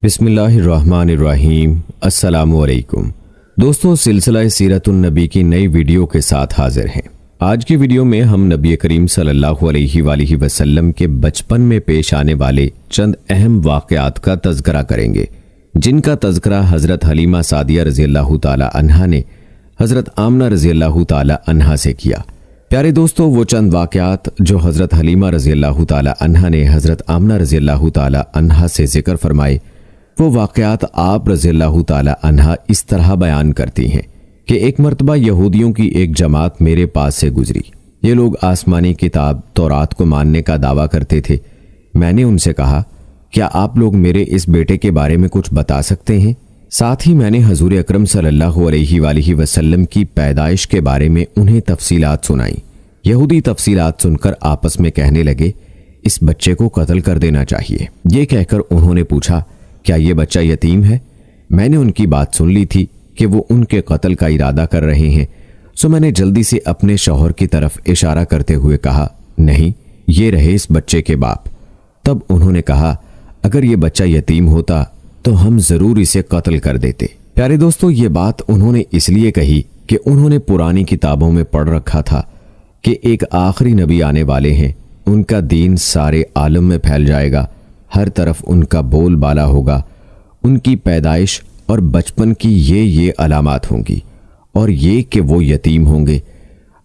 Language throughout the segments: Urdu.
بسم اللہ الرحمن الرحیم۔ السلام علیکم دوستو، سلسلہ سیرت النبی کی نئی ویڈیو کے ساتھ حاضر ہیں۔ آج کی ویڈیو میں ہم نبی کریم صلی اللہ علیہ وآلہ وسلم کے بچپن میں پیش آنے والے چند اہم واقعات کا تذکرہ کریں گے، جن کا تذکرہ حضرت حلیمہ سعدیہ رضی اللہ تعالی عنہا نے حضرت آمنہ رضی اللہ تعالی عنہا سے کیا۔ پیارے دوستو، وہ چند واقعات جو حضرت حلیمہ رضی اللہ تعالی عنہا نے حضرت آمنہ رضی اللہ تعالی عنہا سے ذکر فرمائے، وہ واقعات آپ رضی اللہ تعالی عنہا اس طرح بیان کرتی ہیں کہ ایک مرتبہ یہودیوں کی ایک جماعت میرے پاس سے گزری۔ یہ لوگ آسمانی کتاب تورات کو ماننے کا دعویٰ کرتے تھے۔ میں نے ان سے کہا، کیا آپ لوگ میرے اس بیٹے کے بارے میں کچھ بتا سکتے ہیں؟ ساتھ ہی میں نے حضور اکرم صلی اللہ علیہ وآلہ وسلم کی پیدائش کے بارے میں انہیں تفصیلات سنائیں۔ یہودی تفصیلات سن کر آپس میں کہنے لگے، اس بچے کو قتل کر دینا چاہیے۔ یہ کہہ کر انہوں نے پوچھا، کیا یہ بچہ یتیم ہے؟ میں نے ان کی بات سن لی تھی کہ وہ ان کے قتل کا ارادہ کر رہے ہیں، سو میں نے جلدی سے اپنے شوہر کی طرف اشارہ کرتے ہوئے کہا، نہیں، یہ رہے اس بچے کے باپ۔ تب انہوں نے کہا، اگر یہ بچہ یتیم ہوتا تو ہم ضرور اسے قتل کر دیتے۔ پیارے دوستو، یہ بات انہوں نے اس لیے کہی کہ انہوں نے پرانی کتابوں میں پڑھ رکھا تھا کہ ایک آخری نبی آنے والے ہیں، ان کا دین سارے عالم میں پھیل جائے گا، ہر طرف ان کا بول بالا ہوگا، ان کی پیدائش اور بچپن کی یہ علامات ہوں گی، اور یہ کہ وہ یتیم ہوں گے۔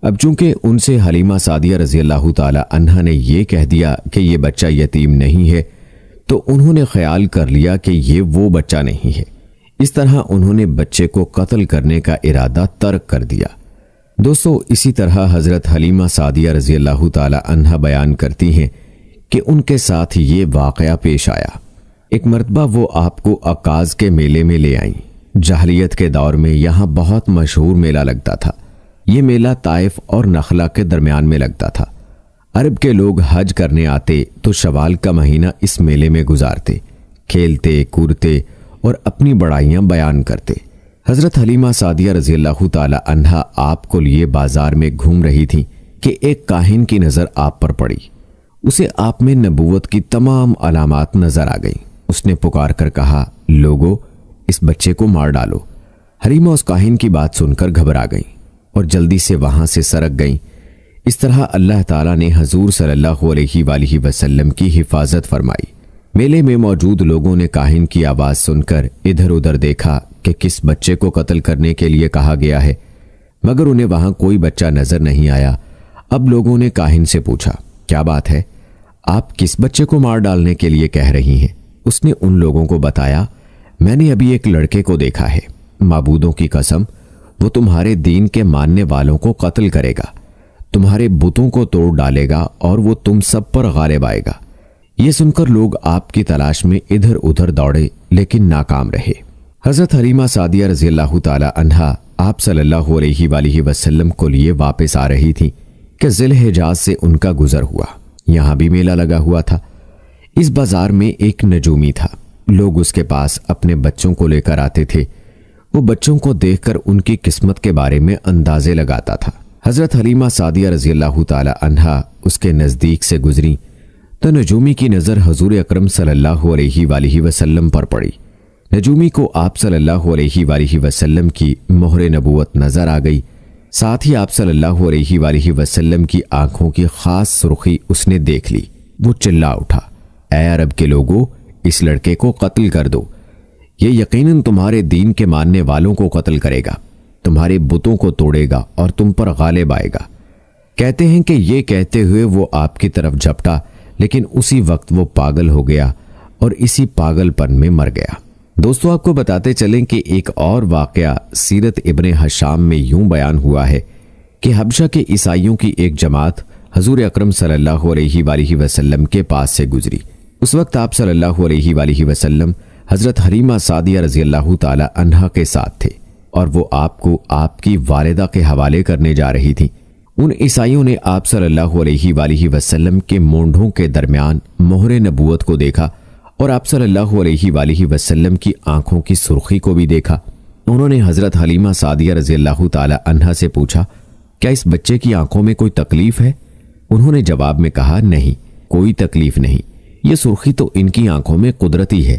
اب چونکہ ان سے حلیمہ سعدیہ رضی اللہ تعالی عنہا نے یہ کہہ دیا کہ یہ بچہ یتیم نہیں ہے، تو انہوں نے خیال کر لیا کہ یہ وہ بچہ نہیں ہے۔ اس طرح انہوں نے بچے کو قتل کرنے کا ارادہ ترک کر دیا۔ دوستو، اسی طرح حضرت حلیمہ سعدیہ رضی اللہ تعالی عنہا بیان کرتی ہیں کہ ان کے ساتھ یہ واقعہ پیش آیا۔ ایک مرتبہ وہ آپ کو عکاظ کے میلے میں لے آئیں۔ جاہلیت کے دور میں یہاں بہت مشہور میلہ لگتا تھا۔ یہ میلہ طائف اور نخلا کے درمیان میں لگتا تھا۔ عرب کے لوگ حج کرنے آتے تو شوال کا مہینہ اس میلے میں گزارتے، کھیلتے کودتے اور اپنی بڑائیاں بیان کرتے۔ حضرت حلیمہ سعدیہ رضی اللہ تعالی عنہا آپ کو لیے بازار میں گھوم رہی تھیں کہ ایک کاہن کی نظر آپ پر پڑی۔ اسے آپ میں نبوت کی تمام علامات نظر آ گئیں۔ اس نے پکار کر کہا، لوگو، اس بچے کو مار ڈالو۔ حلیمہ اس کاہن کی بات سن کر گھبرا گئیں اور جلدی سے وہاں سے سرک گئیں۔ اس طرح اللہ تعالیٰ نے حضور صلی اللہ علیہ وآلہ وسلم کی حفاظت فرمائی۔ میلے میں موجود لوگوں نے کاہن کی آواز سن کر ادھر ادھر دیکھا کہ کس بچے کو قتل کرنے کے لیے کہا گیا ہے، مگر انہیں وہاں کوئی بچہ نظر نہیں آیا۔ اب لوگوں نے کاہن سے پوچھا، کیا بات ہے؟ آپ کس بچے کو مار ڈالنے کے لیے کہہ رہی ہیں؟ اس نے ان لوگوں کو بتایا، میں نے ابھی ایک لڑکے کو دیکھا ہے، معبودوں کی قسم، وہ تمہارے دین کے ماننے والوں کو قتل کرے گا، تمہارے بتوں کو توڑ ڈالے گا اور وہ تم سب پر غالب آئے گا۔ یہ سن کر لوگ آپ کی تلاش میں ادھر ادھر دوڑے لیکن ناکام رہے۔ حضرت حلیمہ سعدیہ رضی اللہ تعالی عنہا آپ صلی اللہ علیہ وآلہ وسلم کو لیے واپس آ رہی تھی کہ ذی الحجاز سے ان کا گزر ہوا۔ یہاں بھی میلہ لگا ہوا تھا۔ اس بازار میں ایک نجومی تھا۔ لوگ اس کے پاس اپنے بچوں کو لے کر آتے تھے۔ وہ بچوں کو دیکھ کر ان کی قسمت کے بارے میں اندازے لگاتا تھا۔ حضرت حلیمہ سعدیہ رضی اللہ تعالی عنہا اس کے نزدیک سے گزری تو نجومی کی نظر حضور اکرم صلی اللہ علیہ وآلہ وسلم پر پڑی۔ نجومی کو آپ صلی اللہ علیہ وآلہ وسلم کی مہر نبوت نظر آ گئی۔ ساتھ ہی آپ صلی اللہ علیہ وآلہ وسلم کی آنکھوں کی خاص سرخی اس نے دیکھ لی۔ وہ چلا اٹھا، اے عرب کے لوگوں، اس لڑکے کو قتل کر دو، یہ یقیناً تمہارے دین کے ماننے والوں کو قتل کرے گا، تمہارے بتوں کو توڑے گا اور تم پر غالب آئے گا۔ کہتے ہیں کہ یہ کہتے ہوئے وہ آپ کی طرف جھپٹا، لیکن اسی وقت وہ پاگل ہو گیا اور اسی پاگل پن میں مر گیا۔ دوستو، آپ کو بتاتے چلیں کہ ایک اور واقعہ سیرت ابن ہشام میں یوں بیان ہوا ہے کہ حبشہ کے عیسائیوں کی ایک جماعت حضور اکرم صلی اللہ علیہ وآلہ وسلم کے پاس سے گزری۔ اس وقت آپ صلی اللہ علیہ وآلہ وسلم حضرت حلیمہ سعدیہ رضی اللہ تعالی عنہا کے ساتھ تھے، اور وہ آپ کو آپ کی والدہ کے حوالے کرنے جا رہی تھی۔ ان عیسائیوں نے آپ صلی اللہ علیہ وآلہ وسلم کے مونڈھوں کے درمیان مہر نبوت کو دیکھا اور آپ صلی اللہ علیہ وآلہ وسلم کی آنکھوں کی سرخی کو بھی دیکھا۔ انہوں نے حضرت حلیمہ سعدیہ رضی اللہ تعالی عنہا سے پوچھا، کیا اس بچے کی آنکھوں میں کوئی تکلیف ہے؟ انہوں نے جواب میں کہا، نہیں، کوئی تکلیف نہیں، یہ سرخی تو ان کی آنکھوں میں قدرتی ہے۔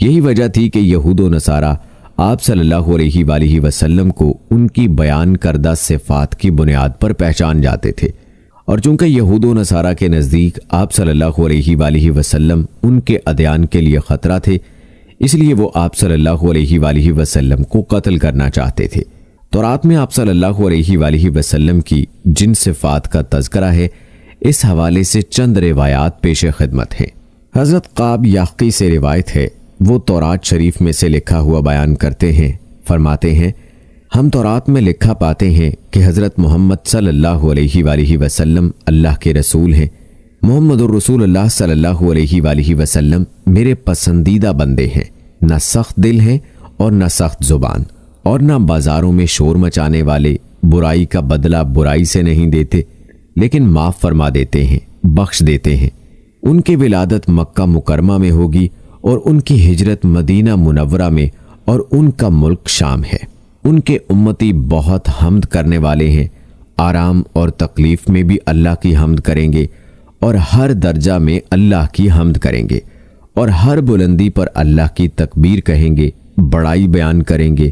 یہی وجہ تھی کہ یہود و نصارہ آپ صلی اللہ علیہ وآلہ وسلم کو ان کی بیان کردہ صفات کی بنیاد پر پہچان جاتے تھے، اور چونکہ یہود و نصارہ کے نزدیک آپ صلی اللہ علیہ وآلہ وسلم ان کے ادیان کے لیے خطرہ تھے، اس لیے وہ آپ صلی اللہ علیہ وآلہ وسلم کو قتل کرنا چاہتے تھے۔ تورات میں آپ صلی اللہ علیہ وآلہ وسلم کی جن صفات کا تذکرہ ہے، اس حوالے سے چند روایات پیش خدمت ہیں۔ حضرت قاب یاقی سے روایت ہے، وہ تورات شریف میں سے لکھا ہوا بیان کرتے ہیں، فرماتے ہیں ہم تورات میں لکھا پاتے ہیں کہ حضرت محمد صلی اللہ علیہ وآلہ وسلم اللہ کے رسول ہیں۔ محمد الرسول اللہ صلی اللہ علیہ وآلہ وسلم میرے پسندیدہ بندے ہیں، نہ سخت دل ہیں اور نہ سخت زبان، اور نہ بازاروں میں شور مچانے والے، برائی کا بدلہ برائی سے نہیں دیتے لیکن معاف فرما دیتے ہیں، بخش دیتے ہیں۔ ان کی ولادت مکہ مکرمہ میں ہوگی اور ان کی ہجرت مدینہ منورہ میں، اور ان کا ملک شام ہے۔ ان کے امتی بہت حمد کرنے والے ہیں، آرام اور تکلیف میں بھی اللہ کی حمد کریں گے، اور ہر درجہ میں اللہ کی حمد کریں گے، اور ہر بلندی پر اللہ کی تکبیر کہیں گے، بڑائی بیان کریں گے،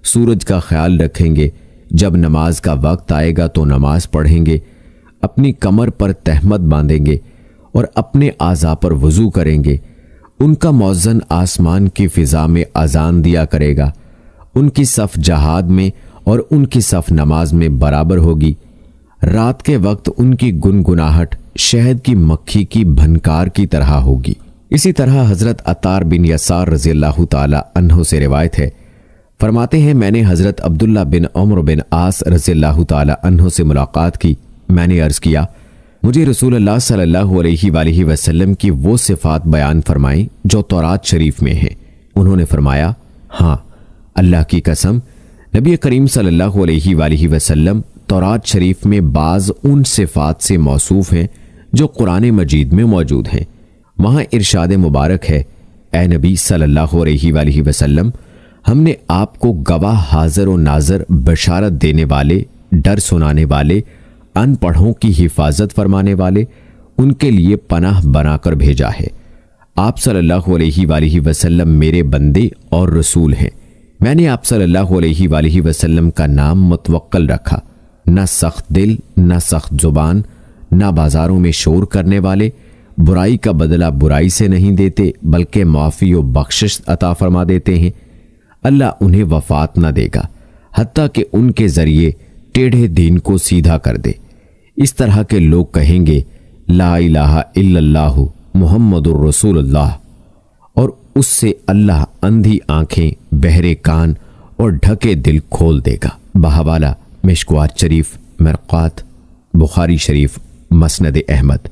سورج کا خیال رکھیں گے، جب نماز کا وقت آئے گا تو نماز پڑھیں گے، اپنی کمر پر تہمت باندھیں گے اور اپنے اعضاء پر وضو کریں گے۔ ان کا مؤذن آسمان کی فضا میں اذان دیا کرے گا، ان کی صف جہاد میں اور ان کی صف نماز میں برابر ہوگی۔ رات کے وقت ان کی گنگناہٹ شہد کی مکھی کی بھنکار کی طرح ہوگی۔ اسی طرح حضرت عطار بن یسار رضی اللہ تعالی عنہ سے روایت ہے، فرماتے ہیں میں نے حضرت عبداللہ بن عمرو بن عاص رضی اللہ تعالی عنہ سے ملاقات کی۔ میں نے عرض کیا مجھے رسول اللہ صلی اللہ علیہ وآلہ وسلم کی وہ صفات بیان فرمائیں جو تورات شریف میں ہیں۔ انہوں نے فرمایا ہاں، اللہ کی قسم نبی کریم صلی اللہ علیہ وآلہ وسلم تورات شریف میں بعض ان صفات سے موصوف ہیں جو قرآن مجید میں موجود ہیں۔ وہاں ارشاد مبارک ہے، اے نبی صلی اللہ علیہ وآلہ وسلم، ہم نے آپ کو گواہ حاضر و ناظر، بشارت دینے والے، ڈر سنانے والے، ان پڑھوں کی حفاظت فرمانے والے، ان کے لیے پناہ بنا کر بھیجا ہے۔ آپ صلی اللہ علیہ وآلہ وسلم میرے بندے اور رسول ہیں۔ میں نے آپ صلی اللہ علیہ وآلہ وسلم کا نام متوکل رکھا، نہ سخت دل، نہ سخت زبان، نہ بازاروں میں شور کرنے والے، برائی کا بدلہ برائی سے نہیں دیتے بلکہ معافی و بخشش عطا فرما دیتے ہیں۔ اللہ انہیں وفات نہ دے گا حتیٰ کہ ان کے ذریعے ٹیڑھے دین کو سیدھا کر دے۔ اس طرح کے لوگ کہیں گے لا الہ الا اللہ محمد الرسول اللہ، اور اس سے اللہ اندھی آنکھیں، بہرے کان اور ڈھکے دل کھول دے گا۔ بحوالہ مشکوات شریف، مرقات، بخاری شریف، مسند احمد۔